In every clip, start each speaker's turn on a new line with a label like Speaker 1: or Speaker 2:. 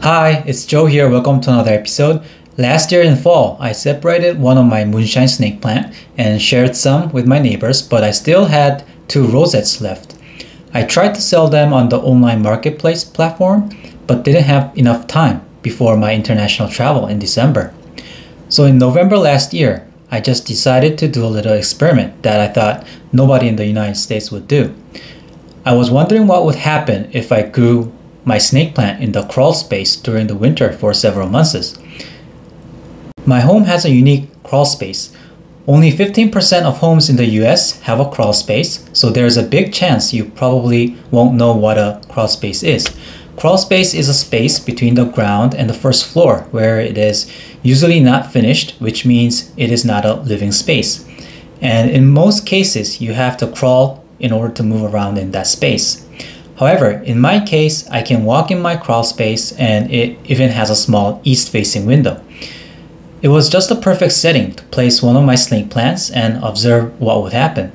Speaker 1: Hi, it's Joe here. Welcome to another episode. Last year in fall, I separated one of my moonshine snake plant and shared some with my neighbors, but I still had two rosettes left. I tried to sell them on the online marketplace platform, but didn't have enough time before my international travel in December. So in November last year, I just decided to do a little experiment that I thought nobody in the United States would do. I was wondering what would happen if I grew my snake plant in the crawl space during the winter for several months. My home has a unique crawl space. Only 15% of homes in the US have a crawl space, so there's a big chance you probably won't know what a crawl space is. Crawl space is a space between the ground and the first floor where it is usually not finished, which means it is not a living space. And in most cases, you have to crawl in order to move around in that space. However, in my case, I can walk in my crawl space and it even has a small east-facing window. It was just a perfect setting to place one of my snake plants and observe what would happen.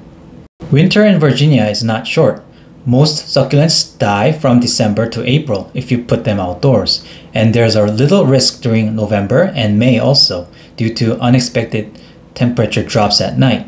Speaker 1: Winter in Virginia is not short. Most succulents die from December to April if you put them outdoors, and there's a little risk during November and May also due to unexpected temperature drops at night.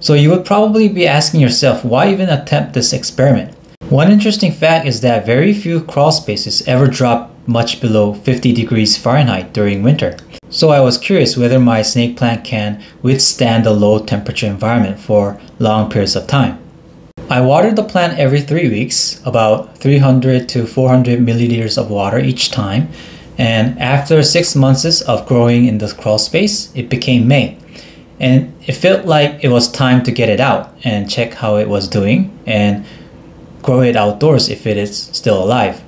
Speaker 1: So you would probably be asking yourself, why even attempt this experiment? One interesting fact is that very few crawl spaces ever drop much below 50 degrees Fahrenheit during winter. So I was curious whether my snake plant can withstand a low temperature environment for long periods of time. I watered the plant every 3 weeks, about 300 to 400 milliliters of water each time, and after 6 months of growing in the crawl space, it became May. And it felt like it was time to get it out and check how it was doing and grow it outdoors if it is still alive.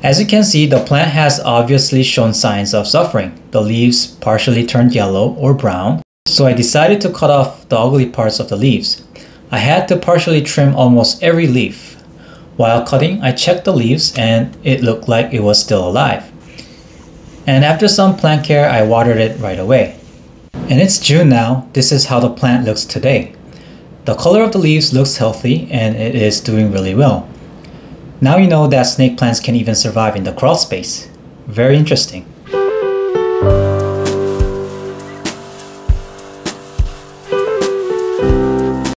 Speaker 1: As you can see, the plant has obviously shown signs of suffering. The leaves partially turned yellow or brown, so I decided to cut off the ugly parts of the leaves. I had to partially trim almost every leaf. While cutting, I checked the leaves and it looked like it was still alive. And after some plant care, I watered it right away. And it's June now. This is how the plant looks today. The color of the leaves looks healthy and it is doing really well. Now you know that snake plants can even survive in the crawl space. Very interesting.